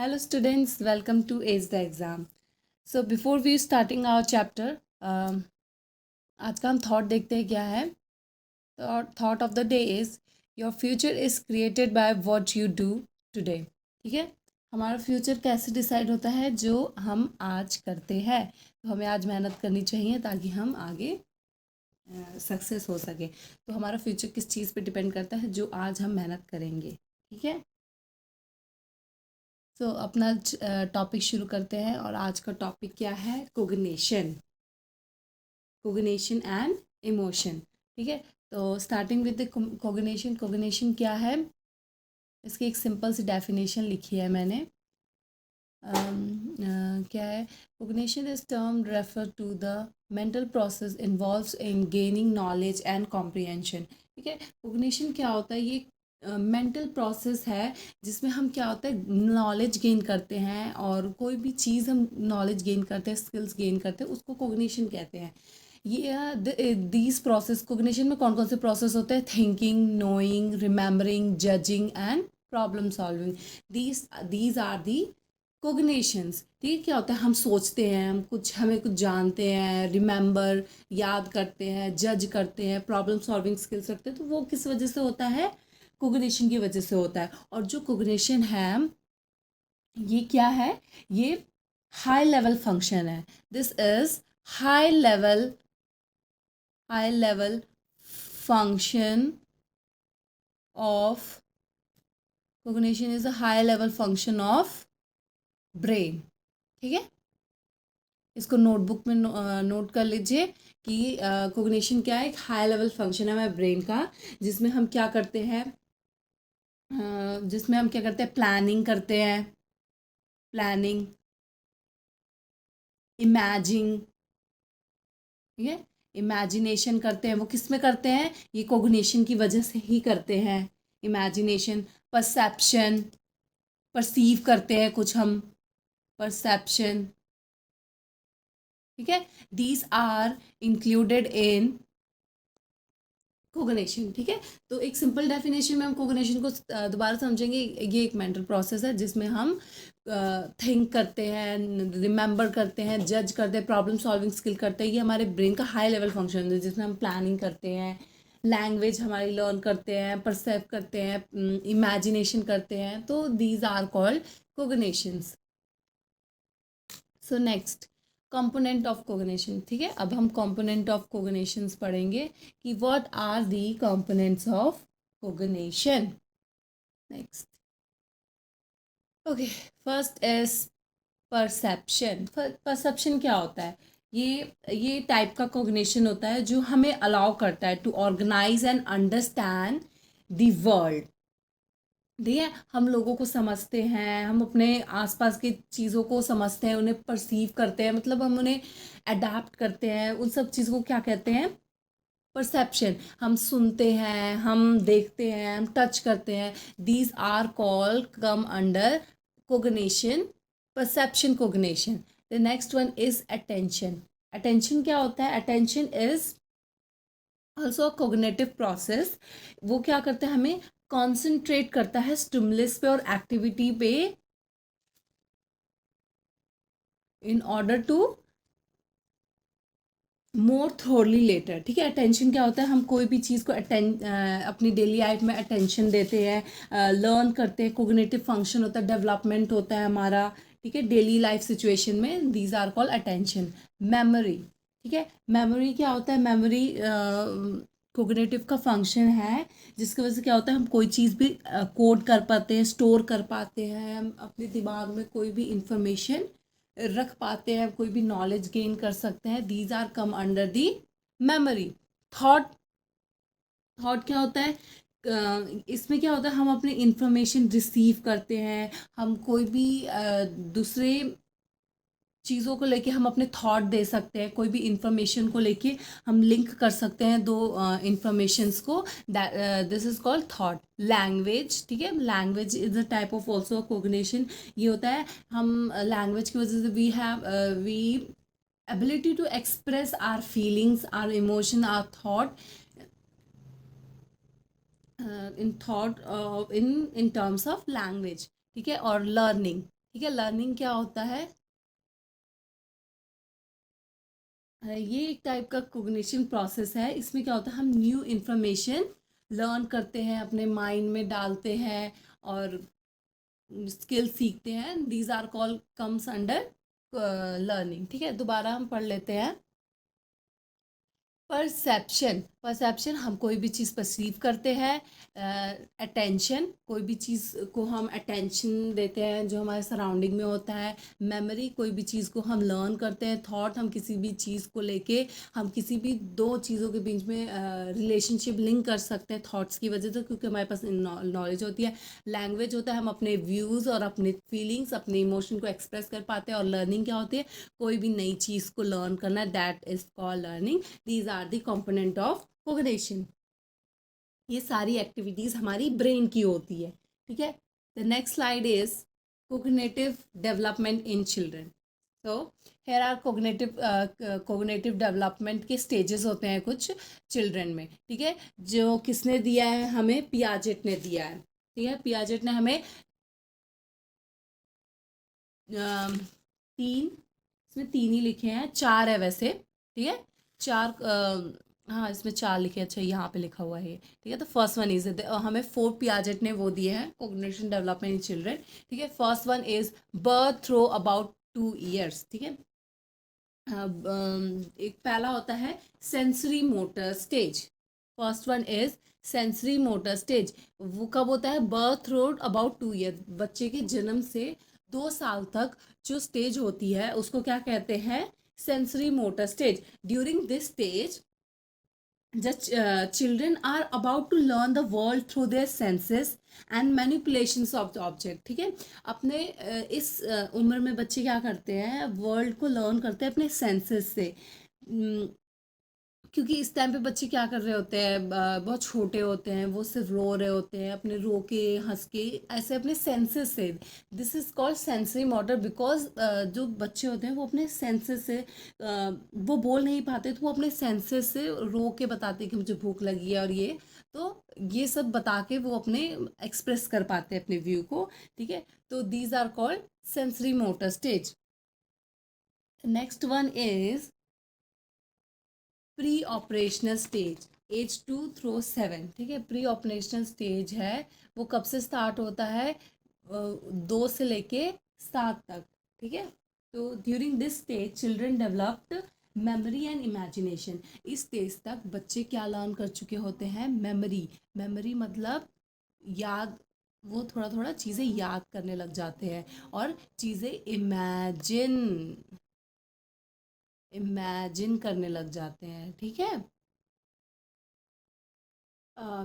Hello students, welcome to Ace the Exam. So before we starting our chapter, आज का हम thought देखते हैं क्या है. Thought of the day is your future is created by what you do today. ठीक है, हमारा फ्यूचर कैसे डिसाइड होता है? जो हम आज करते हैं. तो हमें आज मेहनत करनी चाहिए ताकि हम आगे सक्सेस हो सके. तो हमारा फ्यूचर किस चीज़ पे डिपेंड करता है? जो आज हम मेहनत करेंगे. ठीक है, तो अपना टॉपिक शुरू करते हैं. और आज का टॉपिक क्या है? कोग्निशन. Cognition and emotion. ठीक है, तो starting with the cognition. Cognition क्या है? इसकी एक सिंपल सी डेफिनेशन लिखी है मैंने. क्या है? Cognition is term refer to the mental process involves in gaining knowledge and comprehension. ठीक है, कोग्निशन क्या होता है? ये मेंटल प्रोसेस है जिसमें हम क्या होता है नॉलेज गेन करते हैं. और कोई भी चीज़ हम नॉलेज गेन करते हैं, स्किल्स गेन करते हैं, उसको कोग्निशन कहते हैं. ये दीज प्रोसेस, कोग्निशन में कौन कौन से प्रोसेस होते हैं? Thinking, knowing, remembering, judging and problem solving. These are the cognitions. ठीक है, क्या होता है? हम सोचते हैं, हमें कुछ जानते हैं, रिमेंबर याद करते हैं, जज करते हैं, प्रॉब्लम सॉल्विंग स्किल्स रखते हैं. तो वो किस वजह से होता है? कोग्निशन की वजह से होता है. और जो कोग्निशन है ये क्या है? ये हाई लेवल फंक्शन है. This is high level function of cognition. Is a high level function of brain. ठीक है, इसको नोटबुक में नोट कर लीजिए कि कोग्निशन क्या है? एक हाई लेवल फंक्शन है हमारे ब्रेन का, जिसमें हम क्या करते हैं? प्लानिंग करते हैं. Planning, imagine. ठीक है, इमेजिनेशन करते हैं. वो किस में करते हैं? ये कोग्निशन की वजह से ही करते हैं. इमेजिनेशन. परसेप्शन, परसीव करते हैं कुछ हम. परसेप्शन. ठीक है, these are included in cognition. ठीक है, तो एक सिंपल डेफिनेशन में हम कोग्निशन को दोबारा समझेंगे. ये एक मेंटल प्रोसेस है जिसमें हम थिंक करते हैं, रिमेंबर करते हैं, जज करते हैं, प्रॉब्लम सॉल्विंग स्किल करते हैं. ये हमारे ब्रेन का हाई लेवल फंक्शन है जिसमें हम प्लानिंग करते हैं, लैंग्वेज हमारी लर्न करते हैं, परसेव करते हैं, इमेजिनेशन करते हैं. तो these are called cognitions. So next, component of cognition. ठीक है, अब हम कंपोनेंट ऑफ कोग्निशंस पढ़ेंगे कि what are the components of cognition. Next, okay, first is perception. Perception क्या होता है? ये टाइप का कोग्निशन होता है जो हमें अलाउ करता है to organise and understand the world. ठीक है, हम लोगों को समझते हैं, हम अपने आसपास की चीज़ों को समझते हैं, उन्हें परसीव करते हैं, मतलब हम उन्हें अडाप्ट करते हैं. उन सब चीज़ों को क्या कहते हैं? परसेप्शन. हम सुनते हैं, हम देखते हैं, हम टच करते हैं. These are called come under cognition, perception cognition. The next one is attention. Attention क्या होता है? Attention is also cognitive process. वो क्या करता है? हमें कॉन्सेंट्रेट करता है स्टिमुलस पे और एक्टिविटी पे in order to more thoroughly later. ठीक है, अटेंशन क्या होता है? हम कोई भी चीज़ को अपनी डेली लाइफ में अटेंशन देते हैं, लर्न करते हैं. कोग्निटिव फंक्शन होता है, डेवलपमेंट होता है हमारा. ठीक है, डेली लाइफ सिचुएशन में. These are called attention. Memory. ठीक है, मेमोरी क्या होता है? मेमोरी कोग्निटिव का फंक्शन है जिसकी वजह से क्या होता है? हम कोई चीज़ भी कोड कर पाते हैं, स्टोर कर पाते हैं, हम अपने दिमाग में कोई भी इंफॉर्मेशन रख पाते हैं, कोई भी नॉलेज गेन कर सकते हैं. These are come under the memory. Thought. Thought क्या होता है? इसमें क्या होता है? हम अपने इंफॉर्मेशन रिसीव करते हैं. हम कोई भी दूसरे चीज़ों को लेके हम अपने थॉट दे सकते हैं. कोई भी इंफॉर्मेशन को लेके हम लिंक कर सकते हैं दो इंफॉर्मेशंस को. This is called thought. Language. ठीक है, language is a type of also cognition. ये होता है, हम लैंग्वेज की वजह से we ability to express our feelings, our emotion, our thought in terms of language. ठीक है, और लर्निंग. ठीक है, लर्निंग क्या होता है, ये एक टाइप का कोग्निशन प्रोसेस है। इसमें क्या होता है, हम न्यू इन्फॉर्मेशन लर्न करते हैं, अपने माइंड में डालते हैं और स्किल सीखते हैं। These are call comes under learning. ठीक है, दोबारा हम पढ़ लेते हैं। परसेप्शन, परसेप्शन हम कोई भी चीज़ परसीव करते हैं। अटेंशन, कोई भी चीज़ को हम अटेंशन देते हैं जो हमारे सराउंडिंग में होता है। मेमोरी, कोई भी चीज़ को हम लर्न करते हैं। थॉट, हम किसी भी चीज़ को लेके हम किसी भी दो चीज़ों के बीच में रिलेशनशिप लिंक कर सकते हैं थॉट्स की वजह से, क्योंकि हमारे पास नॉलेज होती है। लैंग्वेज होता है, हम अपने व्यूज़ और अपने फीलिंग्स, अपने इमोशन को एक्सप्रेस कर पाते हैं। और लर्निंग क्या होती है, कोई भी नई चीज़ को लर्न करना, that is called learning. These are the component of cognition. ये सारी एक्टिविटीज हमारी ब्रेन की होती है। ठीक है, the next slide is cognitive development in children. तो हेयर आर कोग्निटिव डेवलपमेंट के स्टेजेस होते हैं कुछ चिल्ड्रन में। ठीक है, जो किसने दिया है हमें, पियाजेट ने दिया है। ठीक है, पियाजेट ने हमें तीन, इसमें तीन ही लिखे हैं, चार है वैसे। ठीक है, चार, हाँ इसमें चार लिखे, अच्छा यहाँ पे लिखा हुआ है। ठीक है, तो फर्स्ट वन इज, हमें फोर पियाजेट ने वो दिए हैं कोग्निशन डेवलपमेंट इन चिल्ड्रन। ठीक है, first one is birth through about 2 years। ठीक है, एक पहला होता है sensory motor stage. First one is sensory motor stage. वो कब होता है, बर्थ थ्रू अबाउट 2 years, बच्चे के जन्म से 2 साल तक जो स्टेज होती है उसको क्या कहते हैं, sensory motor stage. During this stage children are about to learn the world through their senses and manipulations of the object। ठीक है, अपने इस उम्र में बच्चे क्या करते हैं, वर्ल्ड को लर्न करते हैं अपने सेंसेस से। क्योंकि इस टाइम पे बच्चे क्या कर रहे होते हैं, बहुत छोटे होते हैं, वो सिर्फ रो रहे होते हैं, अपने रो के हंस के ऐसे अपने सेंसेस से। This is called sensory motor, because जो बच्चे होते हैं वो अपने सेंसेस से वो बोल नहीं पाते, तो वो अपने सेंसेस से रो के बताते हैं कि मुझे भूख लगी है, और तो ये सब बता के वो अपने एक्सप्रेस कर पाते हैं अपने व्यू को। ठीक है, तो these are called sensory motor stage. Next one is pre operational stage, age 2 through 7। ठीक है, प्री ऑपरेशनल स्टेज है, वो कब से स्टार्ट होता है, 2 से लेके 7 तक। ठीक है, तो during this stage children developed memory and imagination. इस स्टेज तक बच्चे क्या लर्न कर चुके होते हैं, मेमोरी। मेमोरी मतलब याद, वो थोड़ा थोड़ा चीज़ें याद करने लग जाते हैं, और चीज़ें इमेजिन करने लग जाते हैं। ठीक है,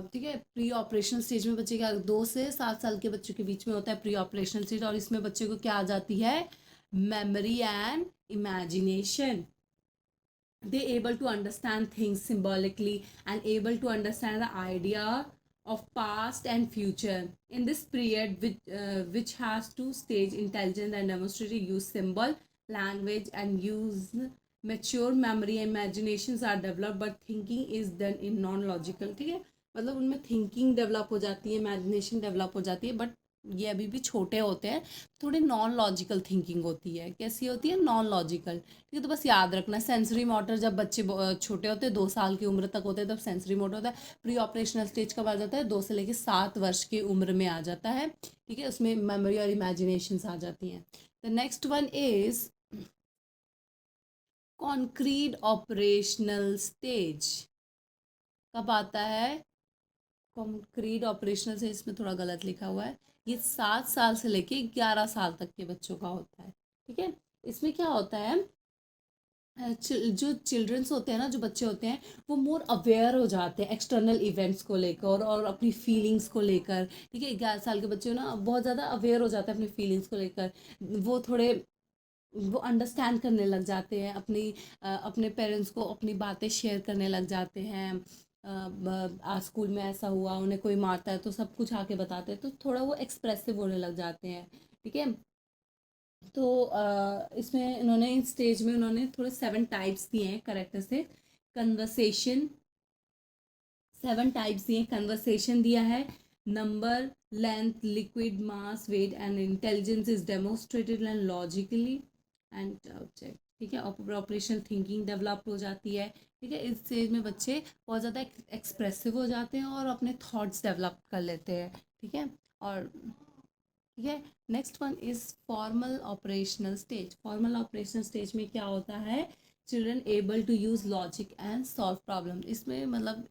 ठीक है, प्री ऑपरेशनल स्टेज में बच्चे क्या, 2 से 7 साल के बच्चों के बीच में होता है प्री ऑपरेशनल स्टेज, और इसमें बच्चे को क्या आ जाती है, memory and imagination. they able to understand things symbolically and able to understand the idea of past and future. In this period, which has to stage intelligence and demonstrate use symbol language and use mature memory and imaginations are developed, but thinking is done in non logical। ठीक है, मतलब उनमें thinking develop हो जाती है, imagination develop हो जाती है, बट ये अभी भी छोटे होते हैं, थोड़ी नॉन लॉजिकल थिंकिंग होती है। कैसी होती है, नॉन लॉजिकल। ठीक है, तो बस याद रखना, सेंसरी मोटर जब बच्चे छोटे होते हैं, 2 साल की उम्र तक होते हैं, तब सेंसरी मोटर होता है। प्री ऑपरेशनल स्टेज कब आ जाता है, 2 से लेकर 7 वर्ष की उम्र में आ जाता है। ठीक है, उसमें मेमोरी और इमेजिनेशन आ जाती हैं। The next one is concrete operational stage. कब आता है, कॉन्क्रीट ऑपरेशनल स्टेज, इसमें थोड़ा गलत लिखा हुआ है, ये 7 साल से लेके 11 साल तक के बच्चों का होता है। ठीक है, इसमें क्या होता है, जो चिल्ड्रंस होते हैं ना, जो बच्चे होते हैं, वो मोर अवेयर हो जाते हैं एक्सटर्नल इवेंट्स को लेकर और अपनी फीलिंग्स को लेकर। ठीक है, 11 साल के बच्चे ना बहुत ज़्यादा अवेयर हो जाते हैं अपनी फीलिंग्स को लेकर। वो थोड़े, वो अंडरस्टैंड करने लग जाते हैं, अपने पेरेंट्स को अपनी बातें शेयर करने लग जाते हैं। आज स्कूल में ऐसा हुआ, उन्हें कोई मारता है तो सब कुछ आके बताते हैं, तो थोड़ा वो एक्सप्रेसिव होने लग जाते हैं। ठीक है, तो इसमें इन्होंने इन स्टेज में उन्होंने थोड़े 7 टाइप्स दिए हैं करेक्टर से। कन्वर्सेशन, 7 टाइप्स दिए, कन्वर्सेशन दिया है, number, length, liquid mass, weight and intelligence is demonstrated and logically and object. ठीक है, ऑपरेशनल थिंकिंग डेवलप हो जाती है. ठीक है, इस स्टेज में बच्चे बहुत ज़्यादा एक्सप्रेसिव हो जाते हैं और अपने थॉट्स डेवलप कर लेते हैं. ठीक है, और ठीक है, next one is formal operational stage. Formal operational stage में क्या होता है, children able to use logic and solve problem. इसमें मतलब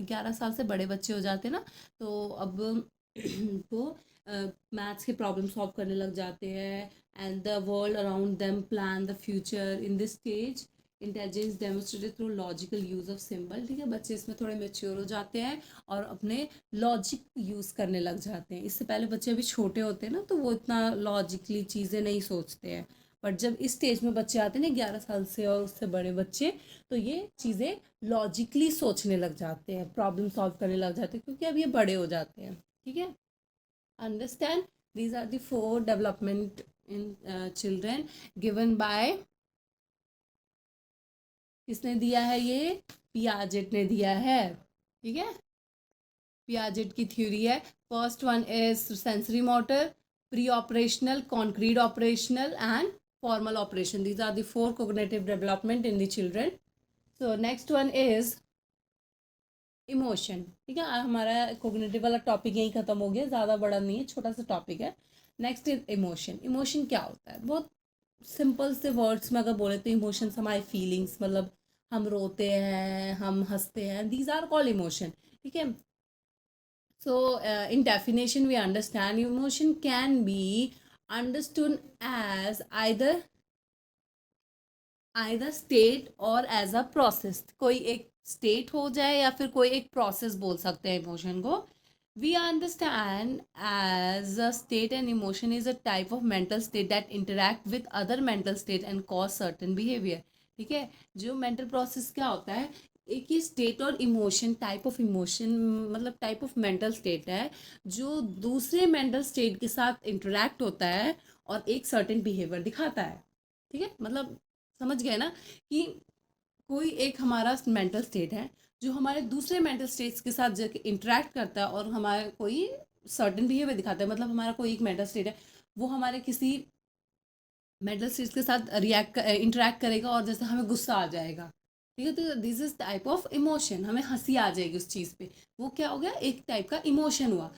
11 साल से बड़े बच्चे हो जाते हैं ना, तो अब वो मैथ्स के प्रॉब्लम सॉल्व करने लग जाते हैं. And the world around them plan the future. In this stage intelligence demonstrated through logical use of symbol. ठीक है, बच्चे इसमें थोड़े मेच्योर हो जाते हैं और अपने लॉजिक यूज़ करने लग जाते हैं. इससे पहले बच्चे अभी छोटे होते हैं ना, तो वो इतना लॉजिकली चीज़ें नहीं सोचते हैं. बट जब इस स्टेज में बच्चे आते हैं ना 11 साल से और उससे बड़े बच्चे, तो ये चीज़ें लॉजिकली सोचने लग जाते हैं, प्रॉब्लम सॉल्व करने लग जाते हैं, क्योंकि अब ये बड़े हो जाते हैं. ठीक है, understand, these are the 4 development in children given by, किसने दिया है, ये पियाजेट ने दिया है. ठीक है, पियाजेट की थ्योरी है. First one is sensory motor, pre operational, concrete operational and formal operation. These are the 4 cognitive development in the children. So next one is emotion. ठीक है, हमारा कोग्निटिव वाला टॉपिक यहीं खत्म हो गया, ज़्यादा बड़ा नहीं है, छोटा सा टॉपिक है. Next is emotion. इमोशन क्या होता है, बहुत सिंपल से वर्ड्स में अगर बोले तो इमोशंस हमारे फीलिंग्स, मतलब हम रोते हैं, हम हंसते हैं, दीज आर कॉल्ड इमोशन. ठीक है, so in definition we understand emotion can be understood as either state और as a process. कोई एक state हो जाए या फिर कोई एक process बोल सकते हैं emotion को. We understand as a state and emotion is a type of mental state that interact with other mental state and cause certain behavior. ठीक है, जो mental process क्या होता है, एक ही स्टेट और इमोशन, टाइप ऑफ इमोशन मतलब टाइप ऑफ मेंटल स्टेट है जो दूसरे मेंटल स्टेट के साथ इंटरेक्ट होता है और एक सर्टेन बिहेवियर दिखाता है. ठीक है, मतलब समझ गए ना कि कोई एक हमारा मेंटल स्टेट है जो हमारे दूसरे मेंटल स्टेट्स के साथ जाके इंटरेक्ट करता है और हमारे कोई सर्टेन बिहेवियर दिखाता है. मतलब हमारा कोई एक मेंटल स्टेट है, वो हमारे किसी मेंटल स्टेट्स के साथ इंटरेक्ट करेगा और जैसे हमें गुस्सा आ जाएगा. ठीक है, तो this is type of emotion, हमें हंसी आ जाएगी उस चीज़ पे, वो क्या हो गया, एक टाइप का इमोशन हुआ.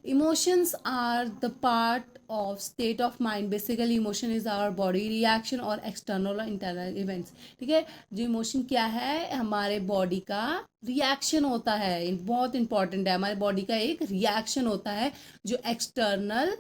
Emotions are the part of state of mind. Basically emotion is our body reaction और एक्सटर्नल और इंटरनल इवेंट्स. ठीक है, जो इमोशन क्या है, हमारे बॉडी का रिएक्शन होता है, बहुत इंपॉर्टेंट है. हमारे बॉडी का एक रिएक्शन होता है जो एक्सटर्नल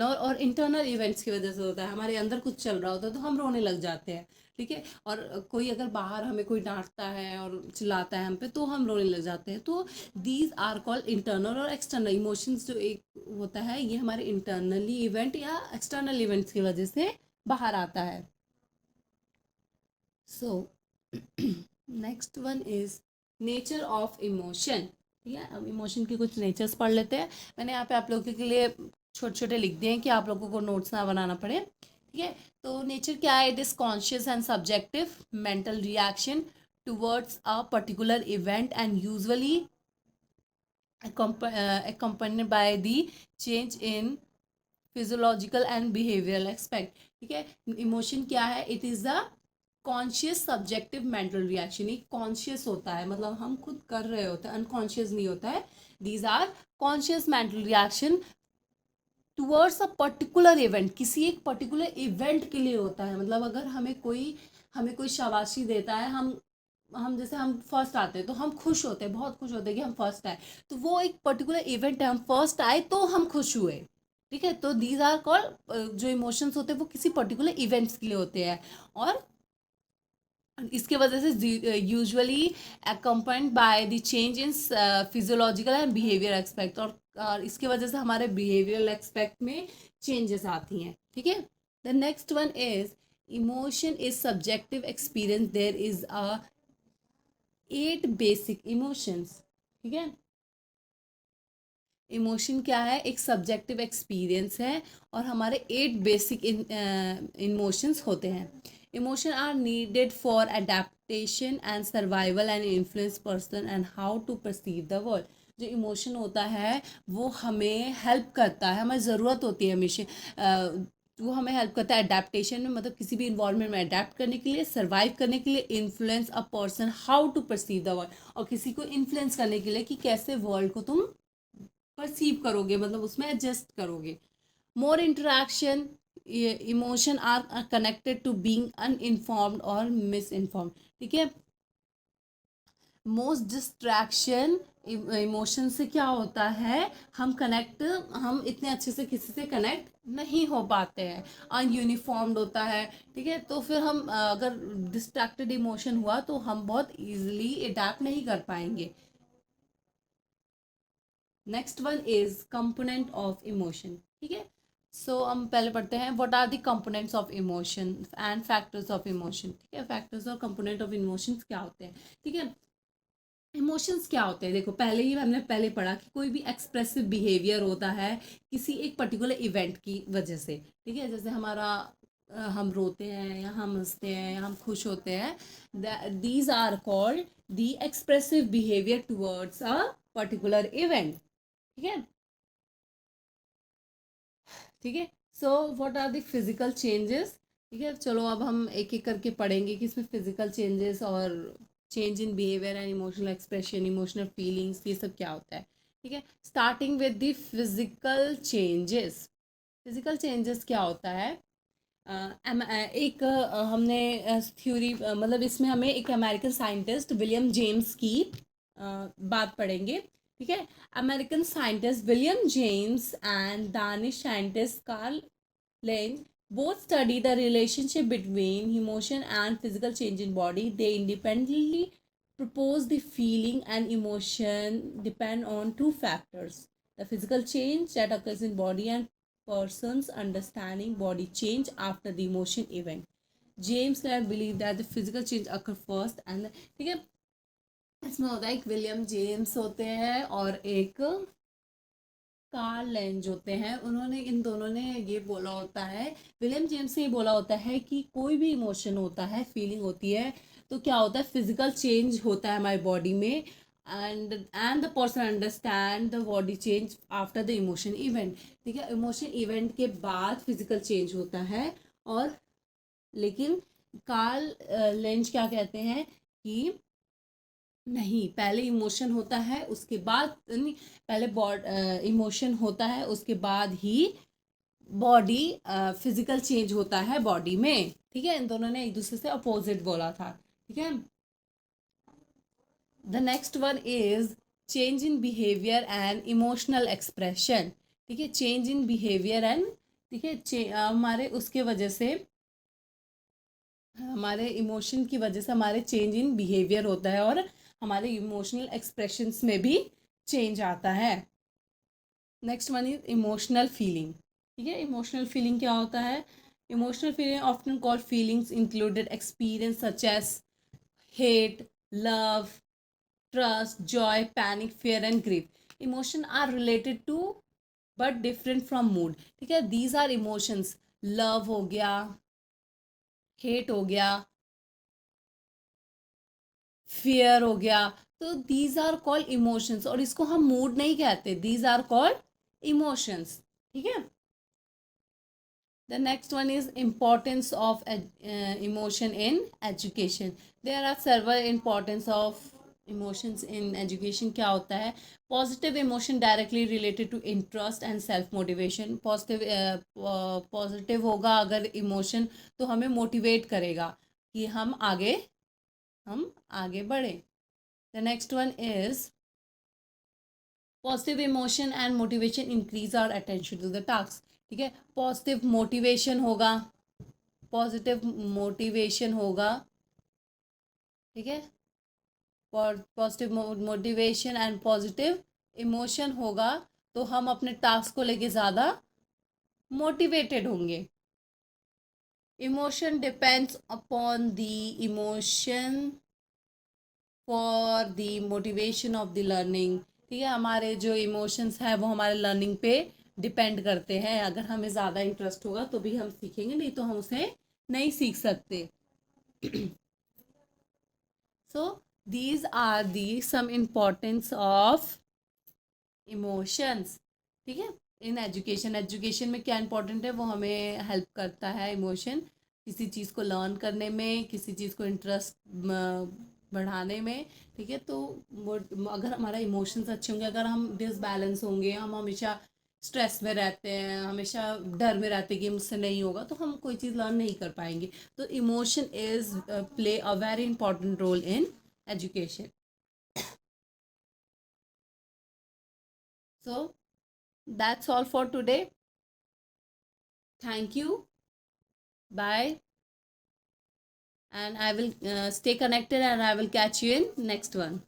और इंटरनल इवेंट्स की वजह से होता है. हमारे अंदर कुछ चल रहा होता है तो हम रोने लग जाते हैं. ठीक है, और कोई अगर बाहर हमें कोई डांटता है और चिल्लाता है हम पे तो हम रोने लग जाते हैं. तो दीज आर कॉल्ड इंटरनल और एक्सटर्नल इमोशंस. जो एक होता है ये हमारे इंटरनली इवेंट या एक्सटर्नल इवेंट्स की वजह से बाहर आता है. सो next one is nature of emotion. ठीक है, अब इमोशन की कुछ नेचर्स पढ़ लेते हैं. मैंने यहाँ पे आप लोगों के लिए छोटे छोटे लिख दिए हैं कि आप लोगों को नोट्स ना बनाना पड़े. ठीक है, तो नेचर क्या है, it is conscious and subjective mental reaction towards a particular event and usually accompanied by the change in physiological and behavioural aspect. ठीक है, इमोशन क्या है, it is a conscious subjective mental reaction. ये conscious होता है, मतलब हम खुद कर रहे होते हैं, अनकॉन्शियस नहीं होता है. These are conscious mental reaction towards a particular event. किसी एक पर्टिकुलर इवेंट के लिए होता है. मतलब अगर हमें कोई शाबाशी देता है, हम जैसे हम फर्स्ट आते हैं तो हम खुश होते हैं, बहुत खुश होते हैं कि हम फर्स्ट आए. तो वो एक पर्टिकुलर इवेंट है, हम फर्स्ट आए तो हम खुश हुए. ठीक है, तो दीज आर कॉल्ड, जो इमोशंस होते हैं वो किसी पर्टिकुलर इवेंट्स के लिए होते हैं और इसके वजह से usually accompanied by the change in physiological and behaviour expect. और इसके वजह से हमारे बिहेवियरल एक्सपेक्ट में चेंजेस आती हैं. ठीक है, the next one is emotion is subjective experience. There is a 8 basic emotions. ठीक है, इमोशन क्या है, एक सब्जेक्टिव एक्सपीरियंस है और हमारे 8 बेसिक इमोशंस होते हैं. Emotion are needed for adaptation and survival and influence person and how to perceive the world. जो इमोशन होता है वो हमें हेल्प करता है, हमें ज़रूरत होती है हमेशा। वो हमें हेल्प करता है अडेप्टेशन में, मतलब किसी भी इन्वायरमेंट में अडेप्ट करने के लिए, सर्वाइव करने के लिए, influence a person how to perceive the world, और किसी को इन्फ्लुएंस करने के लिए कि कैसे वर्ल्ड को तुम परसीव करोगे, मतलब उसमें एडजस्ट करोगे। More interaction, emotion are connected to being uninformed और मिस इन्फॉर्म्ड। ठीक है, मोस्ट डिस्ट्रैक्शन इमोशन से क्या होता है, हम इतने अच्छे से किसी से कनेक्ट नहीं हो पाते हैं, अनयूनिफॉर्म्ड होता है। ठीक है, तो फिर हम अगर डिस्ट्रैक्टेड इमोशन हुआ तो हम बहुत इजीली अडैप्ट नहीं कर पाएंगे। Next one is component of emotion. ठीक है, सो हम पहले पढ़ते हैं what are the components of emotion and factors of emotion. ठीक है, फैक्टर्स और कंपोनेंट ऑफ इमोशंस क्या होते हैं। ठीक है, इमोशंस क्या होते हैं, देखो पहले ही हमने पहले पढ़ा कि कोई भी एक्सप्रेसिव बिहेवियर होता है किसी एक पर्टिकुलर इवेंट की वजह से। ठीक है, जैसे हमारा हम रोते हैं या हम हंसते हैं या हम खुश होते हैं, these are called the expressive behaviour towards a particular event. ठीक है, ठीक है, so what are the physical changes. ठीक है, चलो अब हम एक एक करके पढ़ेंगे कि इसमें फिजिकल चेंजेस और change in behaviour and emotional expression, emotional feelings, ये सब क्या होता है। ठीक है, starting with the physical changes. Physical changes क्या होता है, एक हमने थ्योरी, मतलब इसमें हमें एक अमेरिकन साइंटिस्ट विलियम जेम्स की बात पढ़ेंगे। ठीक है, American scientist William James and Danish scientist Carl Lange both study the relationship between emotion and physical change in body. They independently propose the feeling and emotion depend on two factors: the physical change that occurs in body and person's understanding body change after the emotion event. James Clear believe that the physical change occur first and ठीक है, इसमें होता है एक William James होते हैं और एक कार्ल लेंज होते हैं। उन्होंने, इन दोनों ने ये बोला होता है, विलियम जेम्स ने ये बोला होता है कि कोई भी इमोशन होता है, फीलिंग होती है, तो क्या होता है, फिजिकल चेंज होता है हमारी बॉडी में, and the person understand the body change after the emotion event. ठीक है, इमोशन इवेंट के बाद फिजिकल चेंज होता है। और लेकिन कार्ल लेंज क्या कहते हैं कि नहीं, पहले इमोशन होता है उसके बाद नहीं, पहले इमोशन होता है उसके बाद ही बॉडी फिजिकल चेंज होता है बॉडी में। ठीक है, इन दोनों ने एक दूसरे से अपोजिट बोला था। ठीक है, the next one is change in behaviour and emotional expression. ठीक है, चेंज इन बिहेवियर एंड, ठीक है, हमारे उसके वजह से, हमारे इमोशन की वजह से हमारे चेंज इन बिहेवियर होता है और हमारे इमोशनल एक्सप्रेशंस में भी चेंज आता है। Next one is emotional feeling. ठीक है, इमोशनल फीलिंग क्या होता है, emotional feeling often called feelings included experience such as hate, love, trust, joy, panic, fear and grief. Emotion are related to but different from mood. ठीक है, these are emotions. Love हो गया, hate हो गया, fear हो गया, तो these are called emotions, और इसको हम मूड नहीं कहते, दीज आर कॉल्ड इमोशंस। ठीक है, the next one is importance of emotion in education. There are several importance of emotions in education. क्या होता है, positive emotion directly related to interest and self motivation. Positive होगा अगर emotion, तो हमें motivate करेगा कि हम आगे बढ़े। The next one is positive emotion and motivation increase our attention to the task. ठीक है, पॉजिटिव मोटिवेशन होगा, पॉजिटिव मोटिवेशन होगा। ठीक है, positive motivation and positive emotion होगा तो हम अपने टास्क को लेके ज़्यादा मोटिवेटेड होंगे। Emotion depends upon the emotion for the motivation of the learning. ठीक है, हमारे जो इमोशंस हैं वो हमारे लर्निंग पे डिपेंड करते हैं। अगर हमें ज़्यादा इंटरेस्ट होगा तो भी हम सीखेंगे, नहीं तो हम उसे नहीं सीख सकते। So these are the some importance of emotions, ठीक है। इन एजुकेशन में क्या इंपॉर्टेंट है, वो हमें हेल्प करता है इमोशन, किसी चीज़ को लर्न करने में, किसी चीज़ को इंटरेस्ट बढ़ाने में, ठीक है। तो वो अगर हमारा इमोशंस अच्छे होंगे, अगर हम डिसबैलेंस होंगे, हम हमेशा स्ट्रेस में रहते हैं, हमेशा डर में रहते हैं कि मुझसे नहीं होगा, तो हम कोई चीज़ लर्न नहीं कर पाएंगे। तो emotion is play a very important role in education. So that's all for today. Thank you. Bye. And I will stay connected and I will catch you in next one.